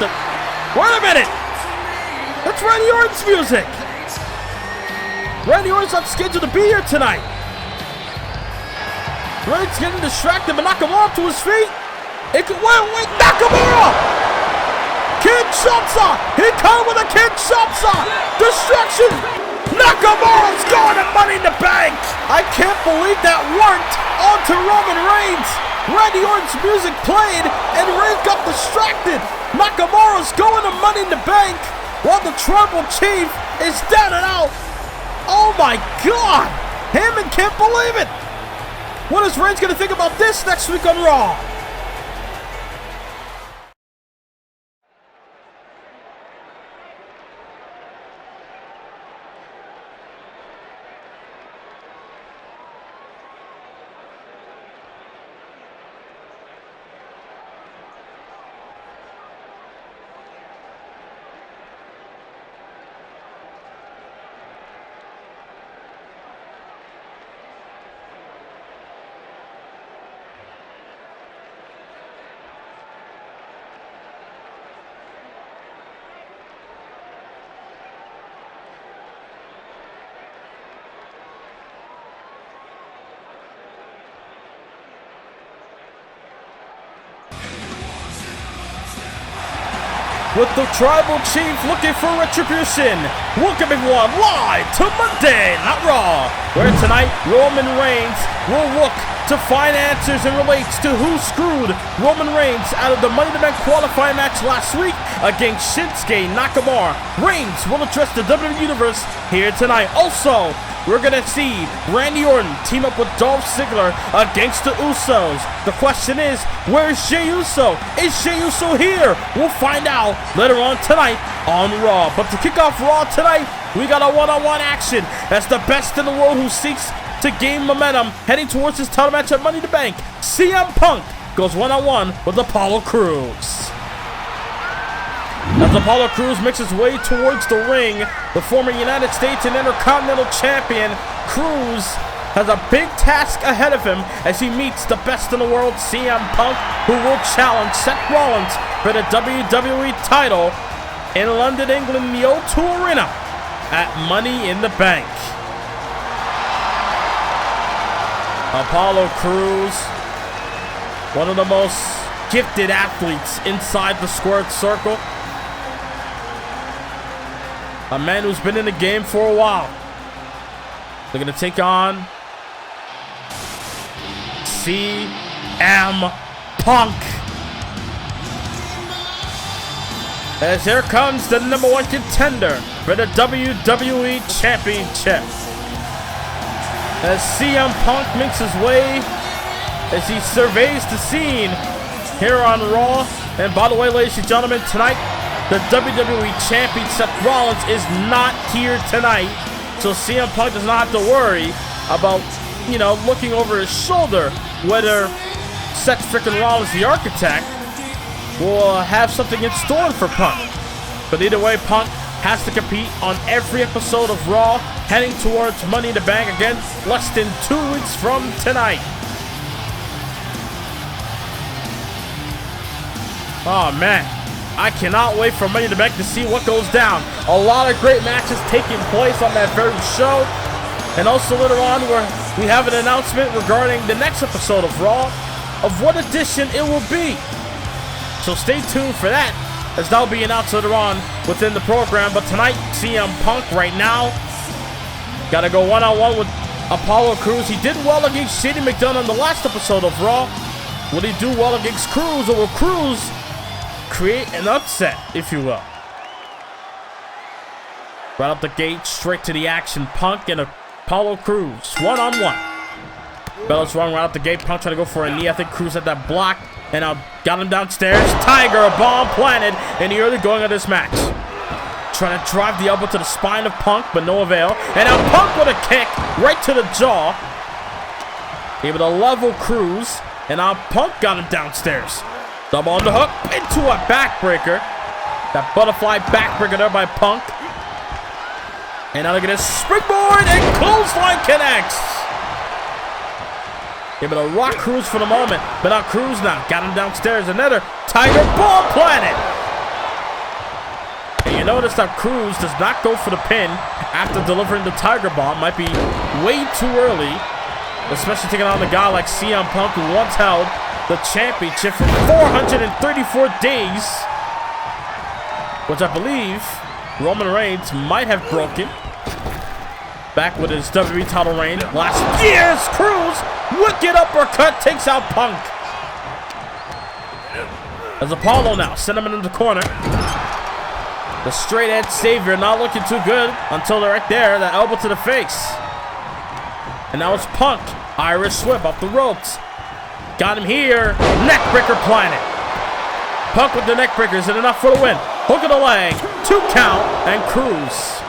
the... Wait a minute! That's Randy Orton's music! Randy Orton's not scheduled to be here tonight. Randy's getting distracted, but Nakamura to his feet. It could... Wait, Nakamura! Kinshasa! He caught with a Kinshasa! Destruction! Nakamura's going to Money in the Bank! I can't believe that worked onto Roman Reigns! Randy Orton's music played, and Reigns got distracted! Nakamura's going to Money in the Bank, while the Tribal Chief is down and out! Oh my God! Heyman can't believe it! What is Reigns going to think about this next week on Raw? With the Tribal Chief looking for retribution, welcome everyone live to Monday Night Raw, where tonight Roman Reigns will look to find answers and relates to who screwed Roman Reigns out of the Money in the Bank qualifying match last week against Shinsuke Nakamura. Reigns will address the WWE Universe here tonight. Also, we're going to see Randy Orton team up with Dolph Ziggler against the Usos. The question is, where's Jey Uso? Is Jey Uso here? We'll find out later on tonight on Raw. But to kick off Raw tonight, we got a one-on-one action. That's the best in the world who seeks to gain momentum heading towards his title match at Money in the Bank. CM Punk goes one-on-one with Apollo Crews. As Apollo Crews makes his way towards the ring, the former United States and Intercontinental Champion, Crews has a big task ahead of him as he meets the best in the world, CM Punk, who will challenge Seth Rollins for the WWE title in London, England, in the O2 Arena at Money in the Bank. Apollo Crews, one of the most gifted athletes inside the squared circle. A man who's been in the game for a while. They're going to take on CM Punk. As here comes the #1 contender for the WWE Championship. As CM Punk makes his way, as he surveys the scene here on Raw. And by the way, ladies and gentlemen, tonight, the WWE Champion Seth Rollins is not here tonight, so CM Punk does not have to worry about, you know, looking over his shoulder whether Seth freaking Rollins, the Architect, will have something in store for Punk. But either way, Punk has to compete on every episode of Raw, heading towards Money in the Bank again, less than 2 weeks from tonight. Oh man, I cannot wait for Money in the Bank to see what goes down. A lot of great matches taking place on that very show. And also later on, where we have an announcement regarding the next episode of Raw, of what edition it will be. So stay tuned for that, as that'll be announced later on within the program. But tonight, CM Punk right now, gotta go one-on-one with Apollo Crews. He did well against Shady McDonough in the last episode of Raw. Will he do well against Crews, or will Crews create an upset, if you will? Right up the gate, straight to the action. Punk and Apollo Crews, one-on-one. Bella's wrong right out the gate. Punk trying to go for a knee. I think Crews had that block, and got him downstairs. Tiger bomb planted in the early going of this match. Trying to drive the elbow to the spine of Punk, but no avail. And now Punk with a kick right to the jaw. Able to level Crews, and now Punk got him downstairs. Double underhook into a backbreaker. That butterfly backbreaker there by Punk. And now look at this springboard, and clothesline connects. Able to rock Crews for the moment, but now Crews now got him downstairs. Another Tiger bomb planet. You notice that Cruz does not go for the pin after delivering the Tiger Bomb. Might be way too early, especially taking on a guy like CM Punk, who once held the championship for 434 days, which I believe Roman Reigns might have broken back with his WWE title reign last year's. Cruz, wicked uppercut, takes out Punk. As Apollo now, cinnamon in the corner. The straight edge savior not looking too good until they're right there, that elbow to the face. And now it's Punk, Irish whip off the ropes. Got him here, neckbreaker planet. Punk with the neckbreaker, is it enough for the win? Hook of the leg, 2 count, and Cruz.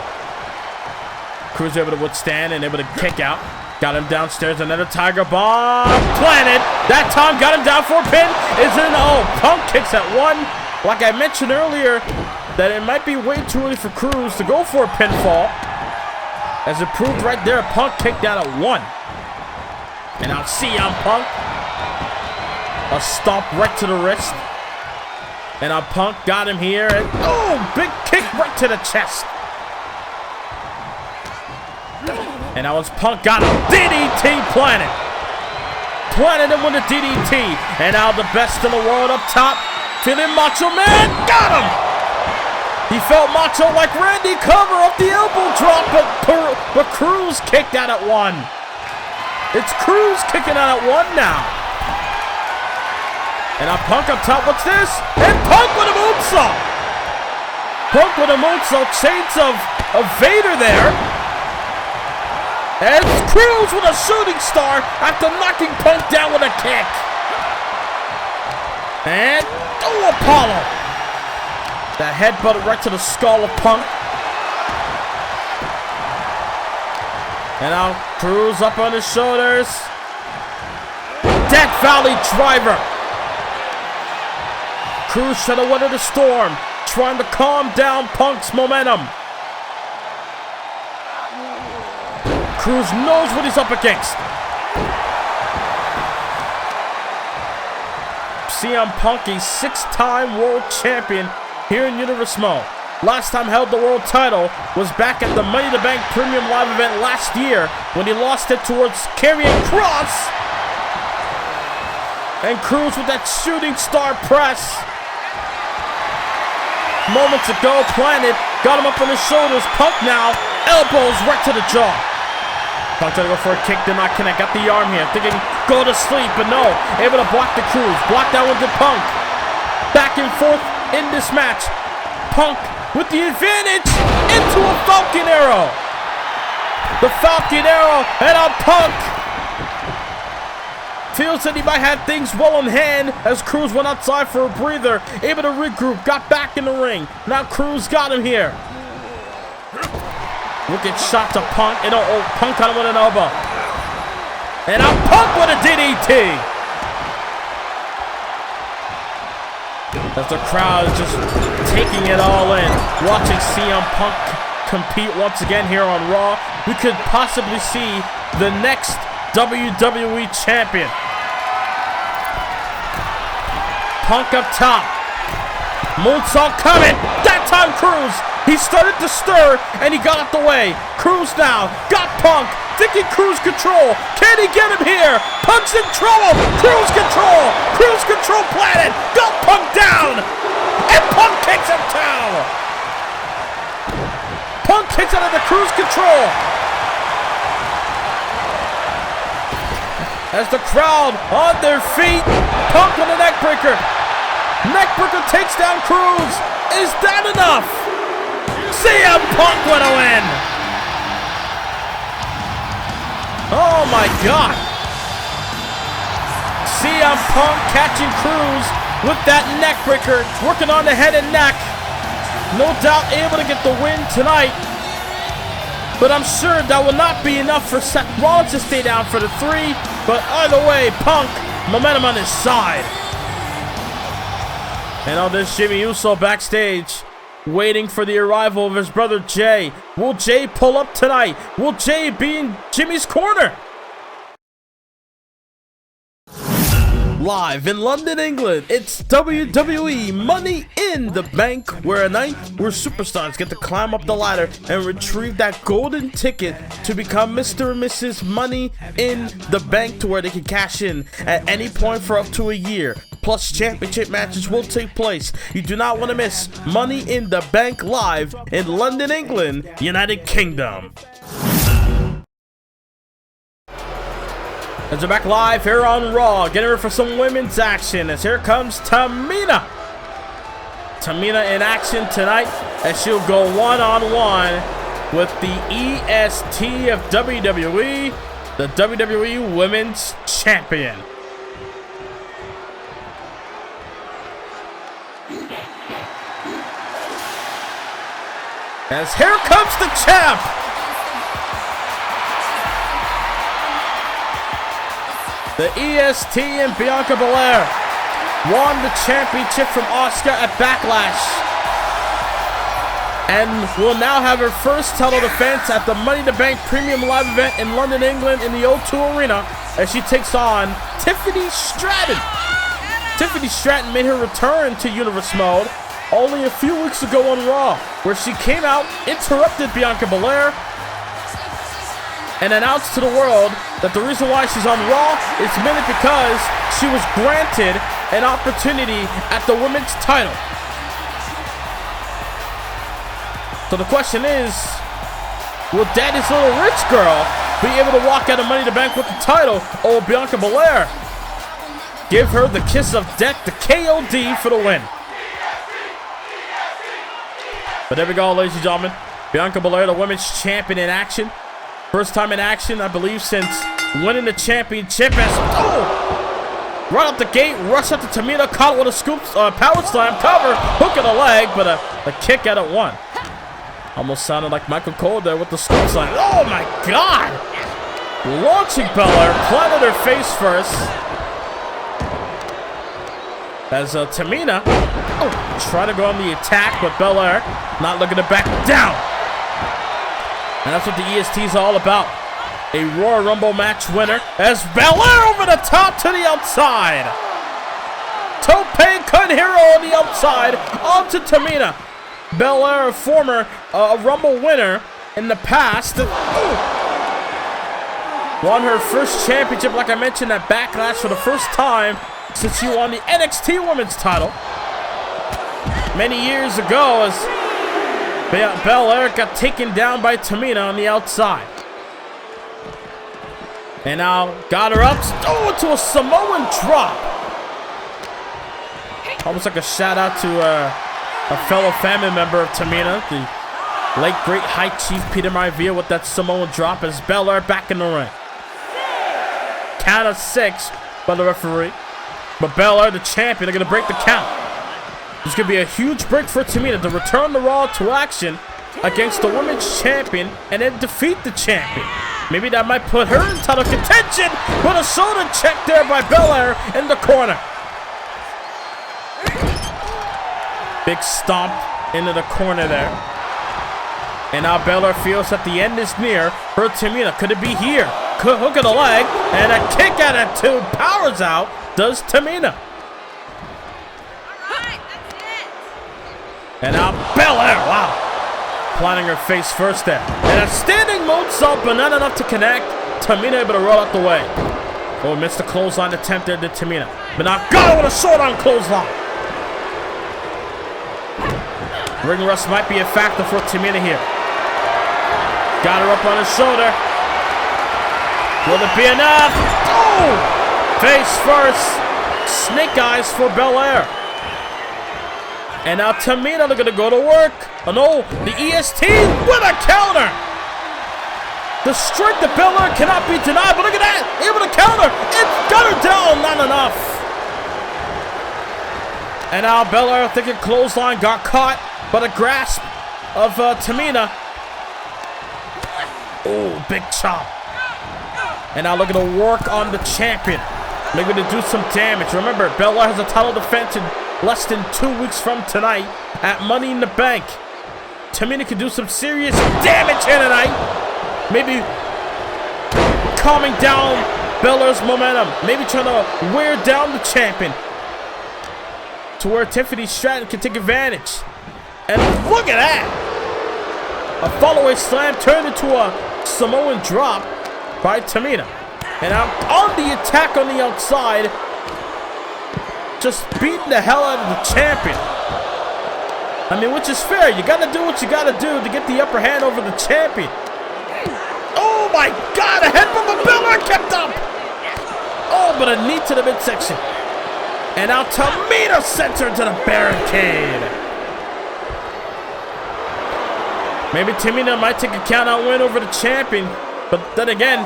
Cruz able to withstand and able to kick out. Got him downstairs, another Tiger Bomb planted. That time got him down for a pin. Is it? Oh, Punk kicks at 1. Like I mentioned earlier, that it might be way too early for Cruz to go for a pinfall. As it proved right there, Punk kicked out at 1. And now CM Punk. A stomp right to the wrist. And now Punk got him here. And oh, big kick right to the chest. And now it's Punk got him. DDT planted. Planted him with a DDT. And now the best in the world up top. Feeling Macho Man. Got him. He felt macho like Randy, cover up the elbow drop, but Cruz kicked out at 1. It's Cruz kicking out at 1 now. And now Punk up top, what's this? And Punk with a moonsault. Punk with a moonsault, shades of Vader there. And it's Cruz with a shooting star after knocking Punk down with a kick. And, oh, Apollo. That headbutt right to the skull of Punk. And now Cruz up on his shoulders. Death Valley driver. Cruz trying to weather the storm, trying to calm down Punk's momentum. Cruz knows what he's up against. CM Punk, a 6-time world champion here in Universal. Last time held the world title was back at the Money in the Bank Premium Live event last year when he lost it towards Karrion Kross. And Cruz with that shooting star press. Moments ago, planted, got him up on his shoulders. Punk now, elbows right to the jaw. Punk trying to go for a kick, did not connect. Got the arm here, thinking go to sleep, but no. Able to block the Cruz. Block that one to Punk. Back and forth in this match. Punk with the advantage into a Falcon Arrow. The Falcon Arrow, and a Punk feels that he might have things well in hand as Cruz went outside for a breather. Able to regroup, got back in the ring. Now Cruz got him here. Wicked shot to Punk, and Punk got him with an elbow. And a Punk with a DDT. As the crowd is just taking it all in, watching CM Punk compete once again here on Raw. We could possibly see the next WWE champion. Punk up top. Moonsault coming. That time Cruz. He started to stir and he got out the way. Cruz now got Punk. Thinking Cruz control. Can he get him here? Punk's in trouble. Cruz control. Cruz control planted. Got Punk down. And Punk kicks him down. Punk kicks out of the Cruz control. As the crowd on their feet. Punk on the neckbreaker. Neckbreaker takes down Cruz. Is that enough? CM Punk with a win. Oh my God. CM Punk catching Cruz with that neckbreaker, working on the head and neck. No doubt able to get the win tonight. But I'm sure that will not be enough for Seth Rollins to stay down for the 3. But either way, Punk, momentum on his side. And on this, Jimmy Uso backstage, waiting for the arrival of his brother Jay. Will Jay pull up tonight? Will Jay be in Jimmy's corner? Live in London, England, it's WWE Money in the Bank, where a night where superstars get to climb up the ladder and retrieve that golden ticket to become Mr. and Mrs. Money in the Bank, to where they can cash in at any point for up to a year. Plus, championship matches will take place. You do not want to miss Money in the Bank live in London, England, United Kingdom. As we're back live here on Raw, getting ready for some women's action, as here comes Tamina. Tamina in action tonight, as she'll go one-on-one with the EST of WWE, the WWE Women's Champion. As here comes the champ. The EST and Bianca Belair won the championship from Asuka at Backlash, and will now have her first title defense at the Money in the Bank Premium Live event in London, England, in the O2 Arena, as she takes on Tiffany Stratton. Tiffany Stratton made her return to Universe Mode only a few weeks ago on Raw, where she came out, interrupted Bianca Belair, and announced to the world that the reason why she's on Raw is merely because she was granted an opportunity at the women's title. So the question is, will Daddy's little rich girl be able to walk out of Money in the Bank with the title, or will Bianca Belair give her the kiss of death, the KOD, for the win? But there we go, ladies and gentlemen. Bianca Belair, the women's champion, in action. First time in action, I believe, since winning the championship. As right up the gate, rush up to Tamina, caught with a scoop, power slam, cover, hook of the leg, but a kick out at one. Almost sounded like Michael Cole there with the scoop slam. Oh my God! Launching Belair, planted her face first. As Tamina trying to go on the attack, but Belair not looking to back down. And that's what the EST is all about. A Royal Rumble match winner, as Belair over the top to the outside. Tope Con Hero on the outside, onto Tamina. Belair, a former Rumble winner in the past. Won her first championship, like I mentioned, at Backlash for the first time since she won the NXT Women's title many years ago, as Belair got taken down by Tamina on the outside. And now got her up, into a Samoan drop. Almost like a shout out to a fellow family member of Tamina, the late great High Chief Peter Maivia, with that Samoan drop, as Belair back in the ring. Count of 6 by the referee. But Belair, the champion, are going to break the count. This could be a huge break for Tamina to return the Raw to action against the women's champion and then defeat the champion. Maybe that might put her in title contention, but a shoulder check there by Belair in the corner. Big stomp into the corner there. And now Belair feels that the end is near for Tamina. Could it be here? Could hook of the leg, and a kick out at 2. Powers out, does Tamina. And now Belair, wow. Planting her face first there. And a standing moonsault, but not enough to connect. Tamina able to roll out the way. Oh, missed the clothesline attempt there to Tamina. But now got her with a short-arm clothesline. Ring rust might be a factor for Tamina here. Got her up on his shoulder. Will it be enough? Oh! Face first. Snake eyes for Belair. And now Tamina looking to go to work. Oh no, the EST with a counter. The strength of Belair cannot be denied, but look at that, able to counter. It's got her down, not enough. And now Belair, thinking clothesline, got caught by the grasp of Tamina. Oh, big chop. And now looking to work on the champion. Maybe to do some damage. Remember, Belair has a title defense in less than 2 weeks from tonight at Money in the Bank. Tamina can do some serious damage here tonight. Maybe calming down Belair's momentum. Maybe trying to wear down the champion to where Tiffany Stratton can take advantage. And look at that. A follow-away slam turned into a Samoan drop by Tamina. And I'm on the attack on the outside. Just beating the hell out of the champion. I mean, which is fair. You gotta do what you gotta do to get the upper hand over the champion. Oh my God, a headbutt from Belair kept up. Oh, but a knee to the midsection. And now Tamina sends her to the barricade. Maybe Tamina might take a count-out win over the champion. But then again,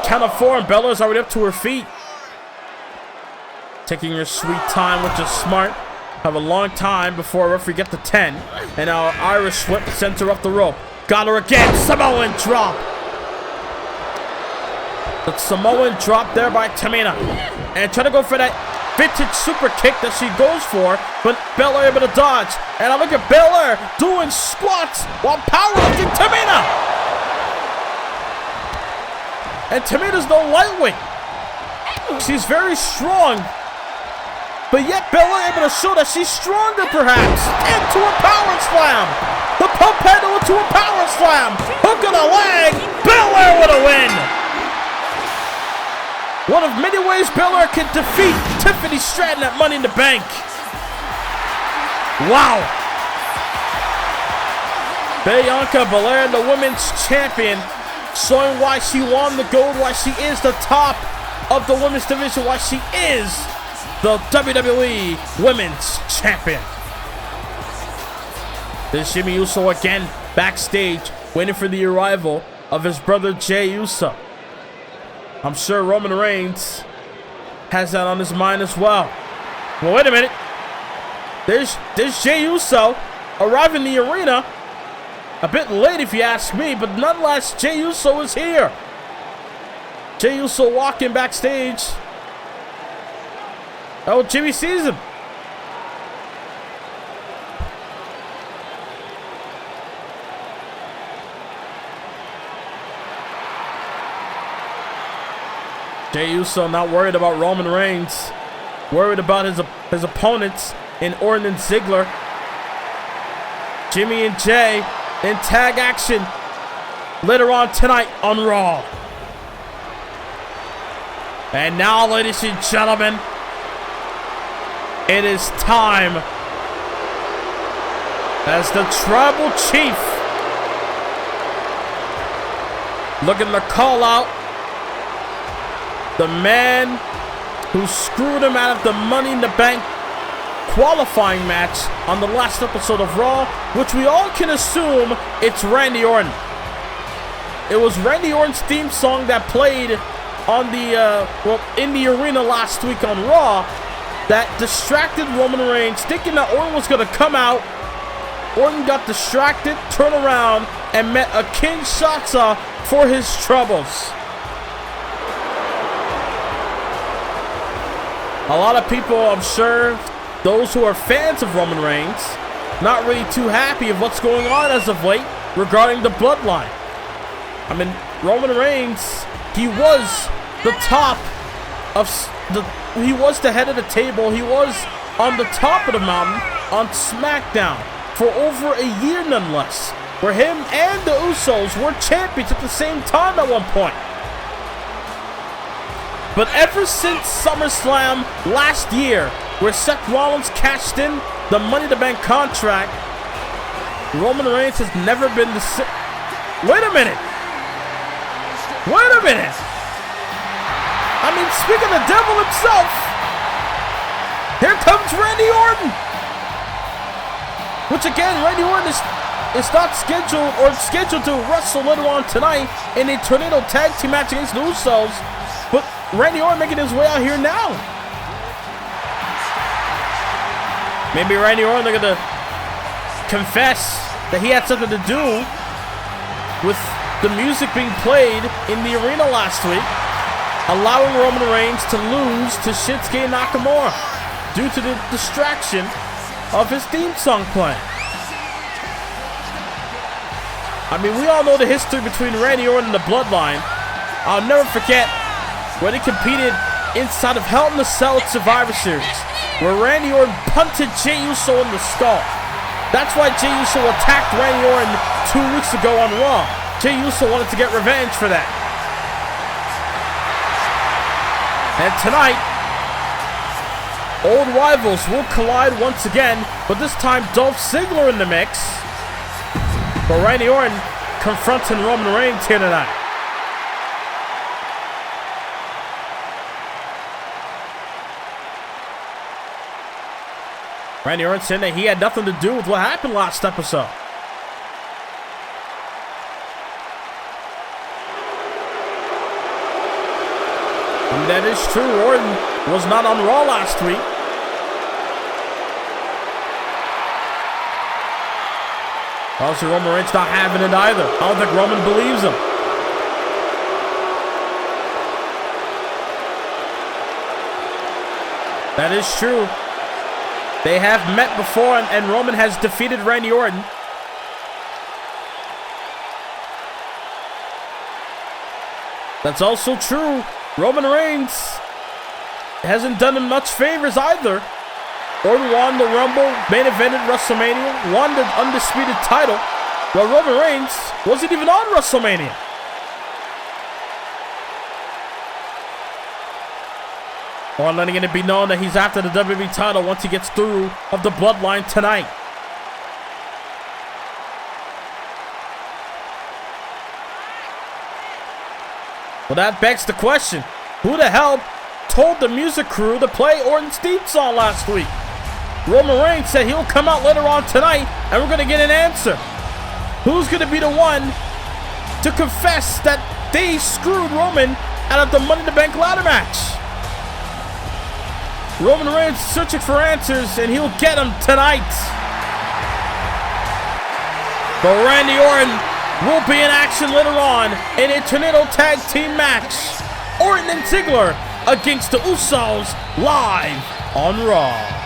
count of 4 and Belair's already up to her feet. Taking her sweet time, which is smart. Have a long time before a referee gets to 10. And now Irish whip sends her up the rope. Got her again. Samoan drop. The Samoan drop there by Tamina. And trying to go for that vintage super kick that she goes for. But Belair able to dodge. And I look at Belair doing squats while powerlifting Tamina. And Tamina's no lightweight. She's very strong. But yet Belair able to show that she's stronger perhaps. Into a power slam. The pump handle into a power slam. Hook of the leg. Belair with a win. One of many ways Belair can defeat Tiffany Stratton at Money in the Bank. Wow. Bianca Belair, the women's champion, showing why she won the gold, why she is the top of the women's division, why she is the WWE Women's Champion. There's Jimmy Uso again backstage, waiting for the arrival of his brother Jey Uso. I'm sure Roman Reigns has that on his mind as well. Well, wait a minute. There's Jey Uso arriving in the arena. A bit late if you ask me, but nonetheless, Jey Uso is here. Jey Uso walking backstage. Oh, Jimmy sees him. Jey Uso not worried about Roman Reigns. Worried about his opponents in Orton and Ziggler. Jimmy and Jey in tag action later on tonight on Raw. And now, ladies and gentlemen, it is time as the Tribal Chief looking to call out the man who screwed him out of the Money in the Bank qualifying match on the last episode of Raw, which we all can assume it's Randy Orton. It was Randy Orton's theme song that played on the in the arena last week on Raw that distracted Roman Reigns, thinking that Orton was going to come out. Orton got distracted, turned around, and met a Kinshasa for his troubles. A lot of people, I'm sure, those who are fans of Roman Reigns, not really too happy of what's going on as of late regarding the Bloodline. I mean, Roman Reigns, he was the top of he was the head of the table. He was on the top of the mountain on SmackDown for over a year nonetheless, where him and the Usos were champions at the same time at one point. But ever since SummerSlam last year, where Seth Rollins cashed in the Money in the Bank contract, Roman Reigns has never been the same. Wait a minute. Wait a minute. I mean, speaking of the devil himself, here comes Randy Orton. Which again, Randy Orton is not scheduled to wrestle later on tonight in a Tornado Tag Team match against the Usos. But Randy Orton making his way out here now. Maybe Randy Orton are going to confess that he had something to do with the music being played in the arena last week, allowing Roman Reigns to lose to Shinsuke Nakamura due to the distraction of his theme song playing. I mean, we all know the history between Randy Orton and the Bloodline. I'll never forget where they competed inside of Hell in a Cell at Survivor Series, where Randy Orton punted Jey Uso in the skull. That's why Jey Uso attacked Randy Orton 2 weeks ago on Raw. Jey Uso wanted to get revenge for that. And tonight, old rivals will collide once again, but this time Dolph Ziggler in the mix. But Randy Orton confronting Roman Reigns here tonight. Randy Orton saying that he had nothing to do with what happened last episode. And that is true. Orton was not on Raw last week. Also, Roman Reigns not having it either. I don't think Roman believes him. That is true. They have met before, and Roman has defeated Randy Orton. That's also true. Roman Reigns hasn't done him much favors either. Orton won the Rumble, main evented WrestleMania, won the undisputed title, while Roman Reigns wasn't even on WrestleMania. Or letting it be known that he's after the WWE title once he gets through of the Bloodline tonight. Well, that begs the question, who the hell told the music crew to play Orton's theme song last week? Roman Reigns said he'll come out later on tonight and we're going to get an answer. Who's going to be the one to confess that they screwed Roman out of the Money in the Bank ladder match? Roman Reigns searching for answers, and he'll get them tonight. But Randy Orton will be in action later on in a Tornado Tag Team match. Orton and Ziggler against the Usos live on Raw.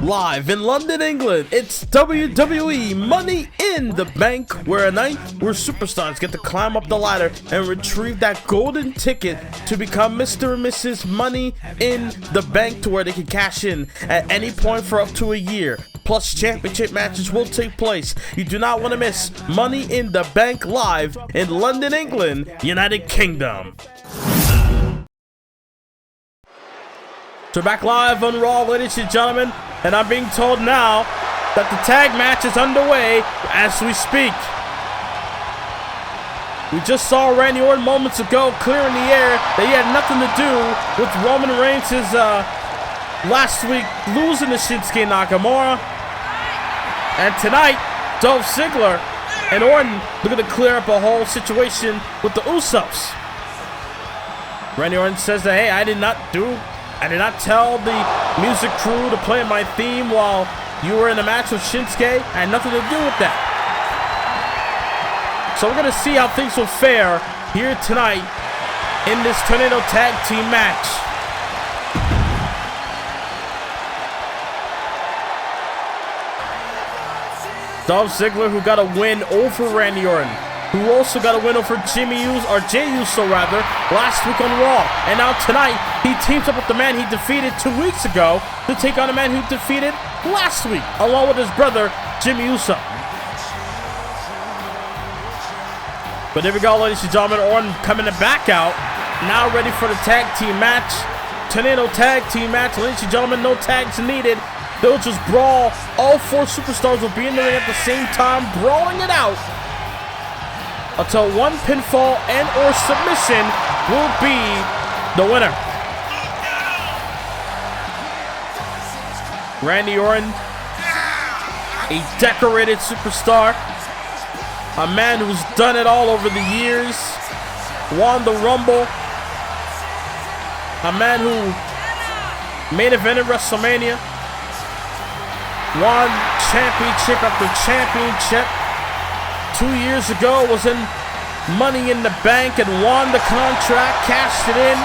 Live in London, England, it's WWE Money in the Bank, where a night where superstars get to climb up the ladder and retrieve that golden ticket to become Mr. and Mrs. Money in the Bank, to where they can cash in at any point for up to a year. Plus, championship matches will take place. You do not want to miss Money in the Bank live in London, England, United Kingdom. So back live on Raw, ladies and gentlemen, and I'm being told now that the tag match is underway as we speak. We just saw Randy Orton moments ago clearing the air that he had nothing to do with Roman Reigns' last week losing to Shinsuke Nakamura. And tonight, Dolph Ziggler and Orton looking to clear up a whole situation with the Usos. Randy Orton says that, hey, I did not tell the music crew to play my theme while you were in a match with Shinsuke. I had nothing to do with that. So we're going to see how things will fare here tonight in this Tornado Tag Team match. Dolph Ziggler, who got a win over Randy Orton, who also got a win over Jey Uso last week on Raw. And now tonight, he teams up with the man he defeated 2 weeks ago to take on the man who defeated last week, along with his brother, Jimmy Uso. But there we go, ladies and gentlemen. Orton coming back out, now ready for the tag team match. Tornado Tag Team match, ladies and gentlemen. No tags needed. They'll just brawl. All four superstars will be in the ring at the same time, brawling it out until one pinfall and or submission will be the winner. Randy Orton, a decorated superstar, a man who's done it all over the years, won the Rumble, a man who main evented WrestleMania, won championship after championship. 2 years ago was in Money in the Bank and won the contract, cashed it in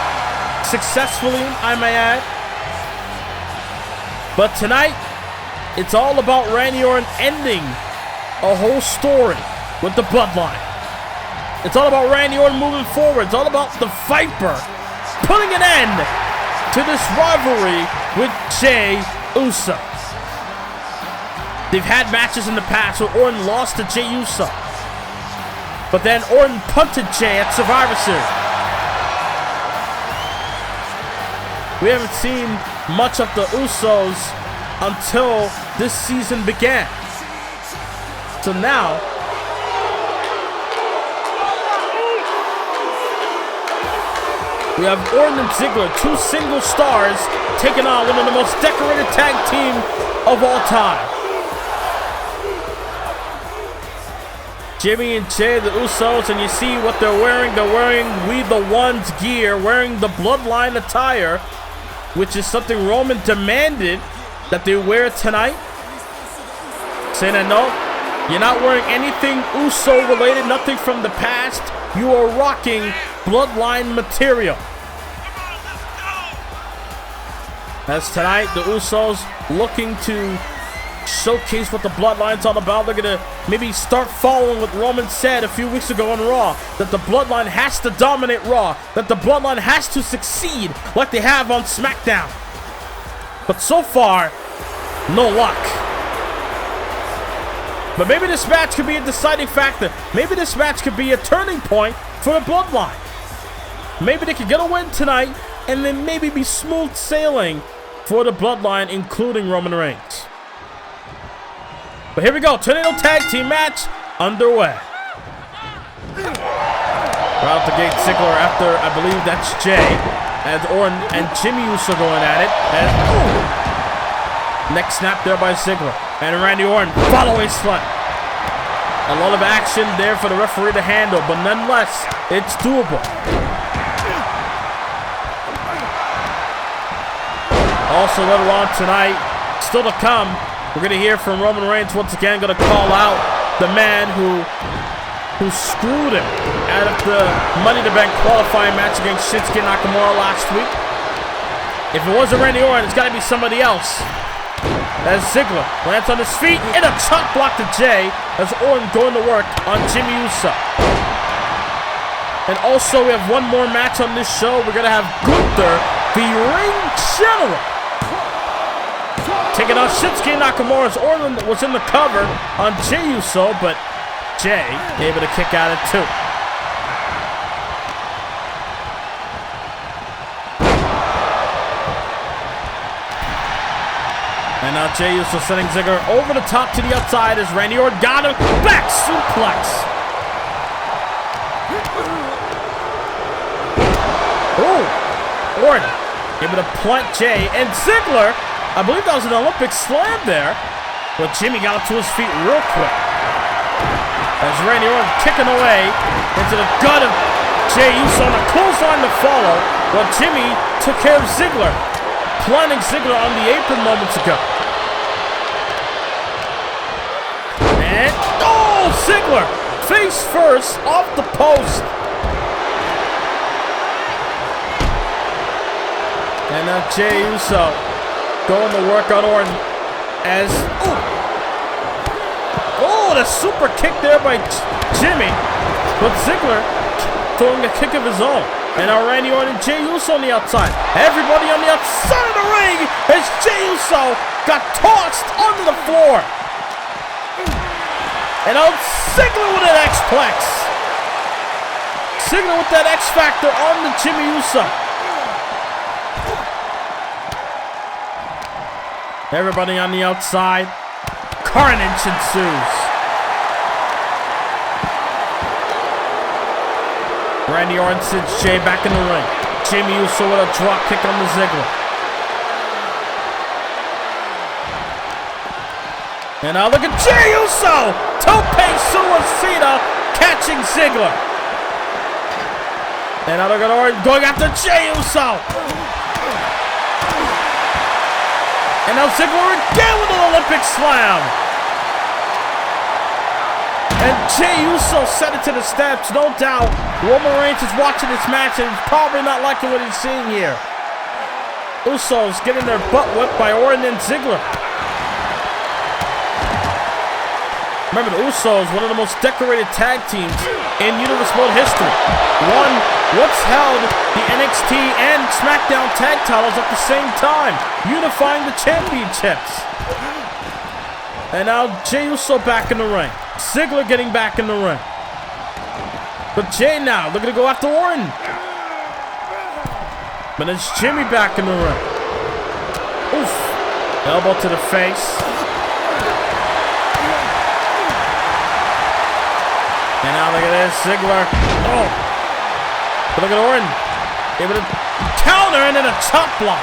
successfully, I may add. But tonight, it's all about Randy Orton ending a whole story with the Bloodline. It's all about Randy Orton moving forward. It's all about the Viper putting an end to this rivalry with Jey Uso. They've had matches in the past where Orton lost to Jey Uso, but then Orton punted Jey at Survivor Series. We haven't seen much of the Usos until this season began. So now, we have Orton and Ziggler, two single stars, taking on one of the most decorated tag team of all time. Jimmy and Jey, the Usos, and you see what they're wearing. They're wearing We the Ones gear, wearing the Bloodline attire, which is something Roman demanded that they wear tonight. Saying that no, you're not wearing anything Uso related, nothing from the past. You are rocking Bloodline material. As tonight, the Usos looking to showcase what the Bloodline's all about. They're gonna maybe start following what Roman said a few weeks ago on Raw, that the Bloodline has to dominate Raw, that the Bloodline has to succeed like they have on SmackDown. But so far, no luck. But maybe this match could be a deciding factor. Maybe this match could be a turning point for the Bloodline. Maybe they could get a win tonight and then maybe be smooth sailing for the Bloodline, including Roman Reigns. But here we go, Tornado Tag Team match underway. Right out the gate, Ziggler after, I believe that's Jey. And Orton and Jimmy Uso going at it. And neck snap there by Ziggler. And Randy Orton, follow-away slut. A lot of action there for the referee to handle, but nonetheless, it's doable. Also later on tonight, still to come, we're going to hear from Roman Reigns once again, going to call out the man who screwed him out of the Money in the Bank qualifying match against Shinsuke Nakamura last week. If it wasn't Randy Orton, it's got to be somebody else. As Ziggler lands on his feet in a chop block to Jey, as Orton going to work on Jimmy Uso. And also we have one more match on this show. We're going to have Gunther, the Ring General, taking on Shinsuke Nakamura, as Orton was in the cover on Jey Uso, but Jey able to kick out at 2. And now Jey Uso sending Ziggler over the top to the outside as Randy Orton got him. Back suplex. Ooh. Orton able to plant Jey, and Ziggler, I believe that was an Olympic slam there, but Jimmy got up to his feet real quick. As Randy Orton kicking away into the gut of Jey Uso on a clothesline to follow, but Jimmy took care of Ziggler, planting Ziggler on the apron moments ago. And, oh, Ziggler, face first off the post. And now Jey Uso going to work on Orton as, oh, the super kick there by Jimmy. But Ziggler throwing a kick of his own. And now Randy Orton and Jey Uso on the outside. Everybody on the outside of the ring as Jey Uso got tossed onto the floor. And now Ziggler with an X-Plex. Ziggler with that X-Factor on the Jimmy Uso. Everybody on the outside. Carnage ensues. Randy Orton sends Jey back in the ring. Jimmy Uso with a drop kick on the Ziggler. And now look at Jey Uso! Tope Suicida catching Ziggler. And now look at Orton going after Jey Uso. And now Ziggler again with an Olympic slam. And Jey Uso set it to the steps, no doubt. Roman Reigns is watching this match and he's probably not liking what he's seeing here. Usos getting their butt whipped by Orton and Ziggler. Remember, the Usos, one of the most decorated tag teams in Universe Mode history. Once held the NXT and SmackDown tag titles at the same time, unifying the championships. And now Jey Uso back in the ring. Ziggler getting back in the ring. But Jey now looking to go after Orton. But it's Jimmy back in the ring. Oof. Elbow to the face. And now look at this, Ziggler. Oh. But look at Orton. Able to counter and then a chop block.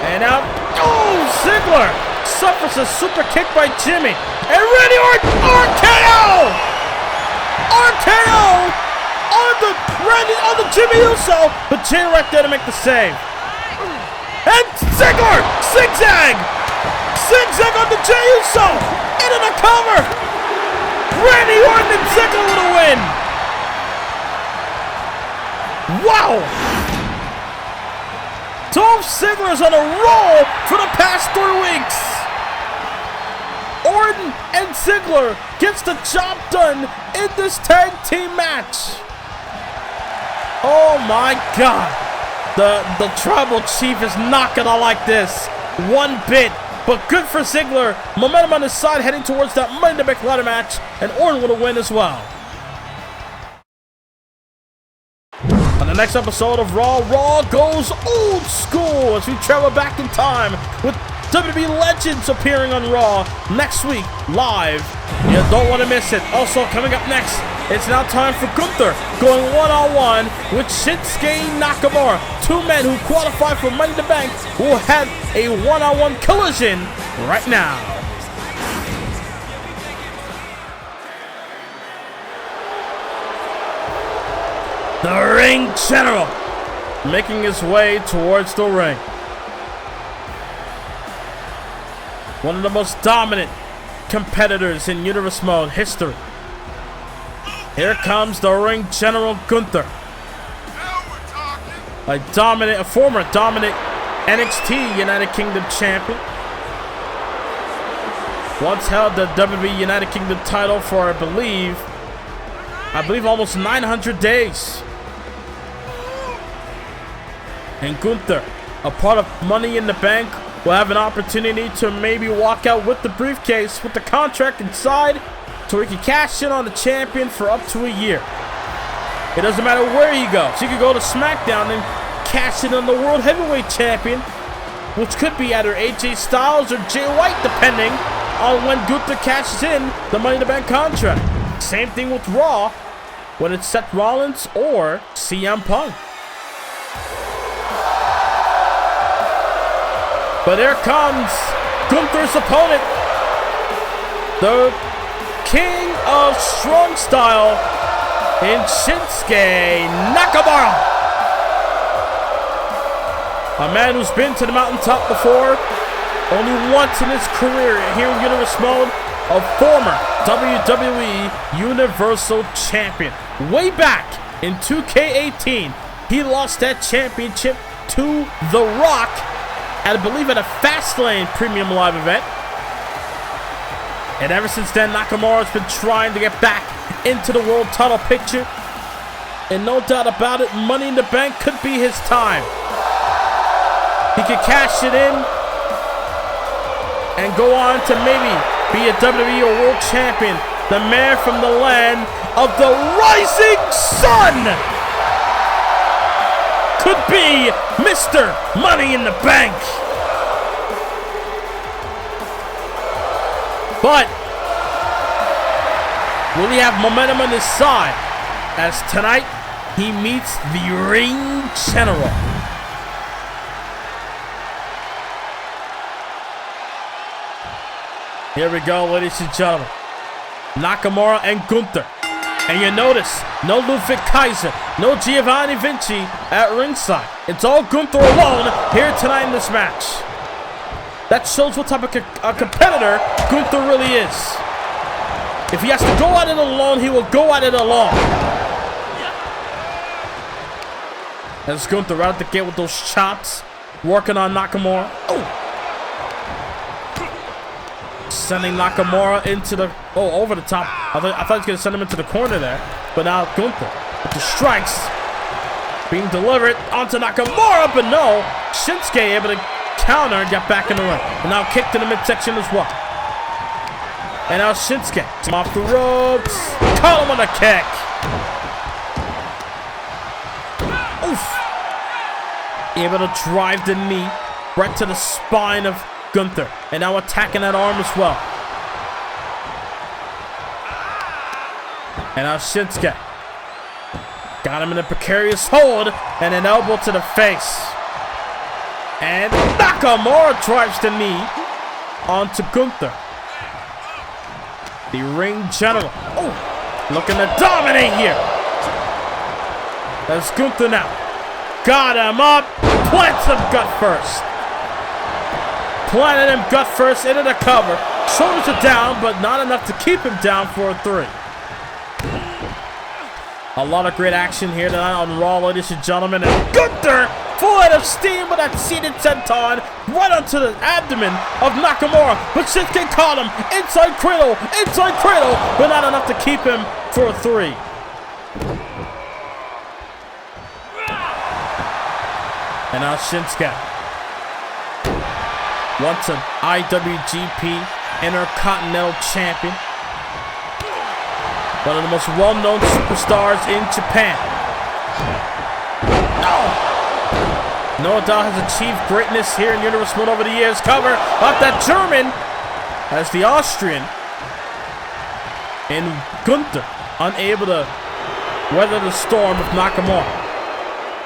And now, oh, Ziggler suffers a super kick by Jimmy. And Randy Orton, RKO! RKO on the Jimmy Uso. But Jey right there to make the save. And Ziggler, zigzag. Zigzag on the Jey Uso. Into the cover. Randy Orton and Ziggler with a win. Wow. Dolph Ziggler's on a roll for the past 3 weeks. Orton and Ziggler gets the job done in this tag team match. Oh my God. The Tribal Chief is not gonna like this one bit. But good for Ziggler. Momentum on his side heading towards that Money in the Bank ladder match. And Orton with a win as well. On the next episode of Raw, Raw goes old school as we travel back in time with WWE legends appearing on Raw next week live. You don't want to miss it. Also coming up next, it's now time for Gunther going one-on-one with Shinsuke Nakamura. 2 men who qualify for Money in the Bank will have a one-on-one collision right now. The Ring General making his way towards the ring. One of the most dominant competitors in Universe Mode history. Here comes the Ring General Gunther. A former dominant NXT United Kingdom champion. Once held the WWE United Kingdom title for, I believe almost 900 days. And Gunther, a part of Money in the Bank, will have an opportunity to maybe walk out with the briefcase with the contract inside so he can cash in on the champion for up to a year. It doesn't matter where he goes. He could go to SmackDown and cash in on the World Heavyweight Champion, which could be either AJ Styles or Jay White, depending on when Gunther cashes in the Money in the Bank contract. Same thing with Raw, when it's Seth Rollins or CM Punk. But here comes Gunther's opponent, the King of Strong Style in Shinsuke Nakamura. A man who's been to the mountaintop before, only once in his career here in Universe Mode, a former WWE Universal Champion. Way back in 2K18, he lost that championship to The Rock, I believe at a Fastlane Premium Live event. And ever since then, Nakamura's been trying to get back into the world title picture. And no doubt about it, Money in the Bank could be his time. He could cash it in and go on to maybe be a WWE or World Champion. The man from the land of the rising sun could be Mr. Money in the Bank. But will he have momentum on his side as tonight he meets the Ring General? Here we go, ladies and gentlemen. Nakamura and Gunther. And you notice, no Ludwig Kaiser, no Giovanni Vinci at ringside. It's all Gunther alone here tonight in this match. That shows what type of a competitor Gunther really is. If he has to go at it alone, he will go at it alone. That's Gunther right at the gate with those chops, working on Nakamura. Oh. Sending Nakamura into the... Oh, over the top. I thought he was going to send him into the corner there. But now Gunther with the strikes. Being delivered onto Nakamura, but no. Shinsuke able to counter and get back in the ring. And now kicked in the midsection as well. And now Shinsuke off the ropes. Caught him on a kick. Oof. Able to drive the knee right to the spine of Gunther. And now attacking that arm as well. And now Shinsuke. Got him in a precarious hold. And an elbow to the face. And Nakamura drives the knee onto Gunther. The ring general. Oh, looking to dominate here. That's Gunther now. Got him up. Plants him gut first. Planted him gut first into the cover. Shoulders are down, but not enough to keep him down for a 3. A lot of great action here tonight on Raw, ladies and gentlemen. And Gunther, full head of steam with that seated senton right onto the abdomen of Nakamura. But Shinsuke caught him. Inside cradle, but not enough to keep him for a 3. And now Shinsuke. Once an IWGP Intercontinental Champion. One of the most well-known superstars in Japan. No doubt has achieved greatness here in Universe One over the years. Cover up that German as the Austrian. And Gunther unable to weather the storm of Nakamura.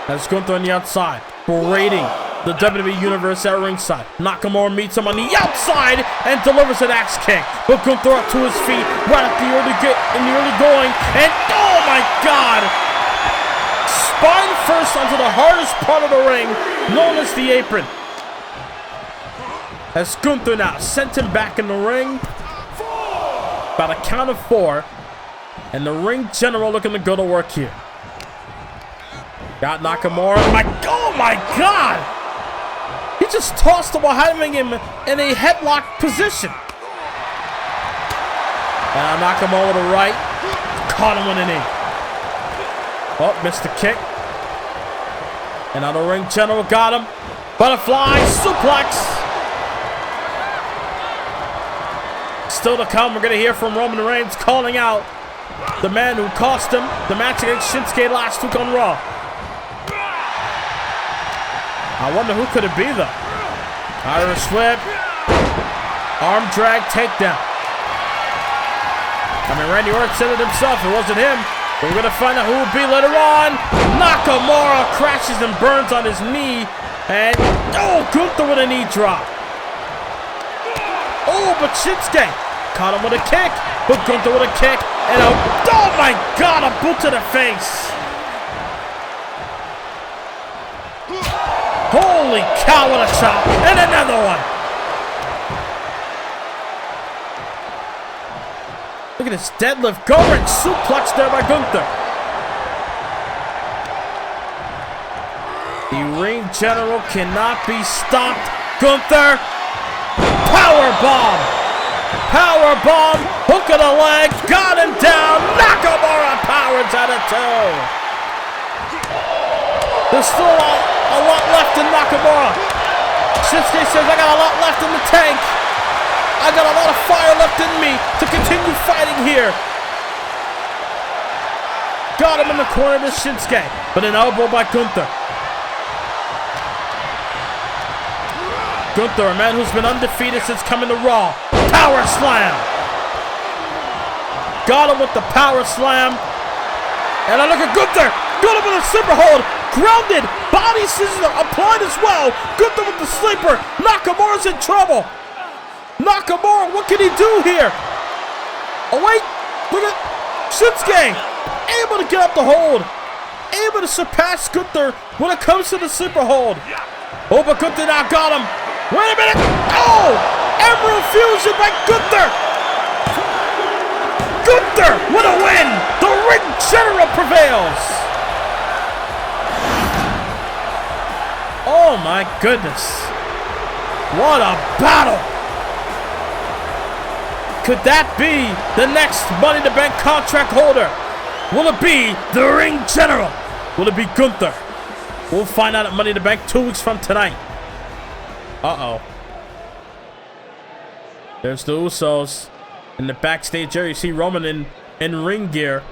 As Gunther on the outside, berating the WWE Universe at ringside. Nakamura meets him on the outside and delivers an axe kick. But Gunther up to his feet right at the early going. And oh my God! Spine first onto the hardest part of the ring, known as the apron. As Gunther now sent him back in the ring. About a count of 4. And the ring general looking to go to work here. Got Nakamura. Oh my God! He just tossed him while having him in a headlock position. And Nakamura to the right. Caught him with a knee. Oh, missed the kick. And now the ring general got him. Butterfly suplex. Still to come, we're going to hear from Roman Reigns calling out the man who cost him the match against Shinsuke last week on Raw. I wonder who could it be, though. Irish whip. Arm drag takedown. I mean, Randy Orton said it himself. It wasn't him. But we're going to find out who it will be later on. Nakamura crashes and burns on his knee. And, oh, Gunther with a knee drop. Oh, but Shinsuke caught him with a kick. But Gunther with a kick. And a, oh my God, a boot to the face. Holy cow, what a chop. And another one. Look at this deadlift going. Suplex there by Gunther. The ring general cannot be stopped. Gunther. Power bomb. Power bomb. Hook of the leg. Got him down. Nakamura powers out of 2. There's still a lot left in Nakamura. Shinsuke says, I got a lot left in the tank. I got a lot of fire left in me to continue fighting here. Got him in the corner to Shinsuke, but an elbow by Gunther. Gunther, a man who's been undefeated since coming to Raw. Power slam. Got him with the power slam. And I look at Gunther. Got him with a sleeper hold. Grounded. Body scissors applied as well. Gunther with the sleeper. Nakamura's in trouble. Nakamura, what can he do here? Oh, wait. Look at Shinsuke. Able to get up the hold. Able to surpass Gunther when it comes to the sleeper hold. Oh, but Gunther now got him. Wait a minute. Oh! Emerald Fusion by Gunther. Gunther with a win. The ring general prevails. Oh my goodness. What a battle. Could that be the next Money in the Bank contract holder? Will it be the Ring General? Will it be Gunther? We'll find out at Money in the Bank 2 weeks from tonight. Uh-oh. There's the Usos in the backstage area. You see Roman in ring gear,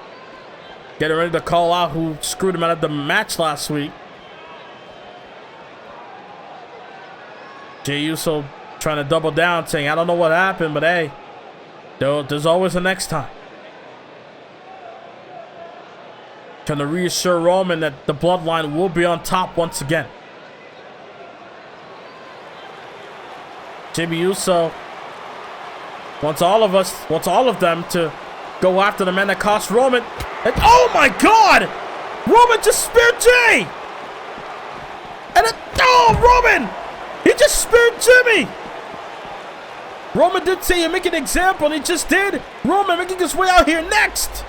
getting ready to call out who screwed him out of the match last week. Jey Uso trying to double down, saying, I don't know what happened, but hey, there's always a next time. Trying to reassure Roman that the Bloodline will be on top once again. Jimmy Uso wants all of them to go after the man that cost Roman. And oh my God! Roman just speared Jey! And Roman! He just speared Jimmy! Roman did say you make an example, and he just did. Roman making his way out here next.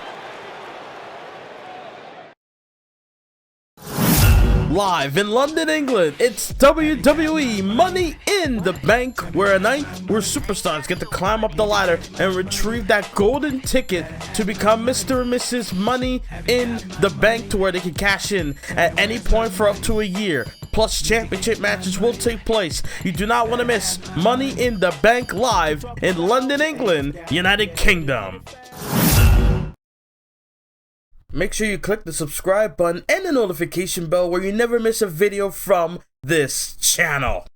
Live in London, England, it's WWE Money in the Bank, where a night where superstars get to climb up the ladder and retrieve that golden ticket to become Mr. and Mrs. Money in the Bank, to where they can cash in at any point for up to a year. Plus, championship matches will take place. You do not want to miss Money in the Bank live in London, England, United Kingdom. Make sure you click the subscribe button and the notification bell where you never miss a video from this channel.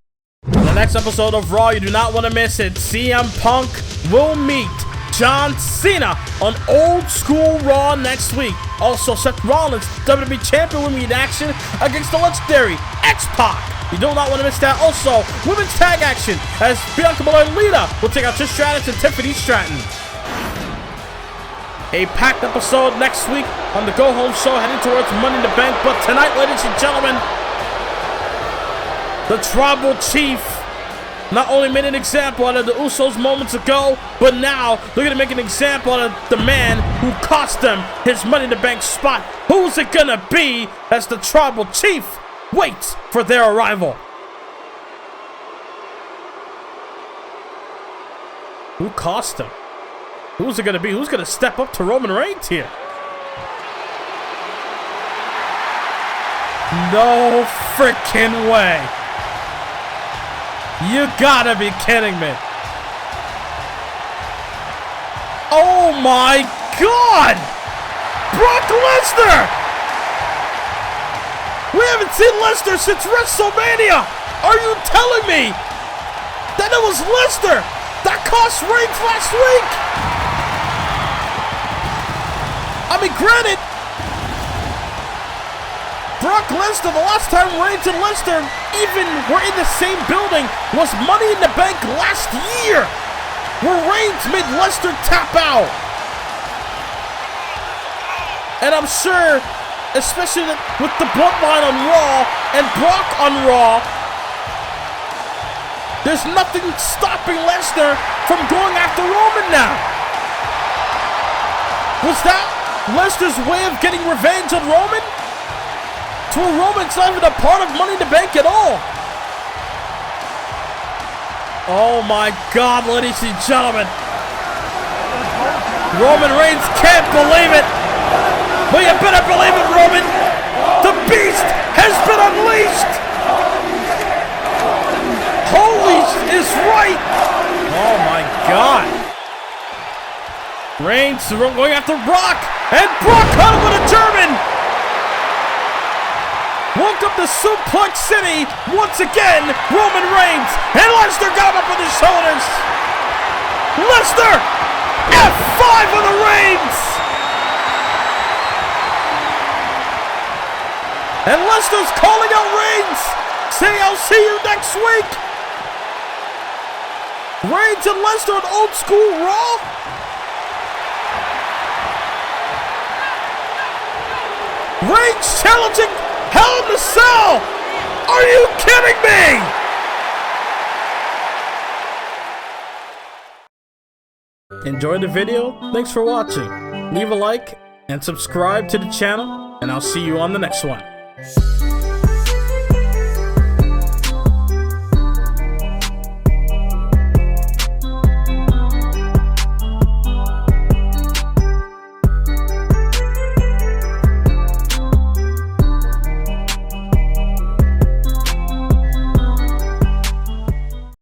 In the next episode of Raw, you do not want to miss it. CM Punk will meet John Cena on Old School Raw next week. Also, Seth Rollins, WWE Champion, will meet action against the legendary X-Pac. You do not want to miss that. Also, women's tag action as Bianca, Belair, and Lita will take out Trish Stratus and Tiffany Stratton. A packed episode next week on the Go Home Show, heading towards Money in the Bank. But tonight, ladies and gentlemen, the Tribal Chief not only made an example out of the Usos moments ago, but now they're going to make an example out of the man who cost them his Money in the Bank spot. Who's it going to be as the Tribal Chief waits for their arrival? Who cost him? Who's it going to be? Who's going to step up to Roman Reigns here? No freaking way. You gotta be kidding me. Oh my God! Brock Lesnar! We haven't seen Lesnar since WrestleMania! Are you telling me that it was Lesnar that cost Reigns last week? I mean, granted, Brock Lesnar, the last time Reigns and Lesnar even were in the same building was Money in the Bank last year, where Reigns made Lesnar tap out. And I'm sure, especially with the Bloodline on Raw and Brock on Raw, there's nothing stopping Lesnar from going after Roman now. Was that Lesnar's way of getting revenge on Roman? To where Roman's not even a part of Money in the Bank at all. Oh my God, ladies and gentlemen. Roman Reigns can't believe it. But you better believe it, Roman. The beast has been unleashed. Holy is right. Oh my God. Reigns going after Brock. And Brock caught him with a German. Welcome to Suplex City once again. Roman Reigns and Lesnar got him up on his shoulders. Lesnar, F5 on the Reigns. And Lesnar's calling out Reigns, saying, I'll see you next week. Reigns and Lesnar on Old School Raw. Reigns challenging Hell in the Cell! Are you kidding me? Enjoyed the video? Thanks for watching. Leave a like and subscribe to the channel, and I'll see you on the next one.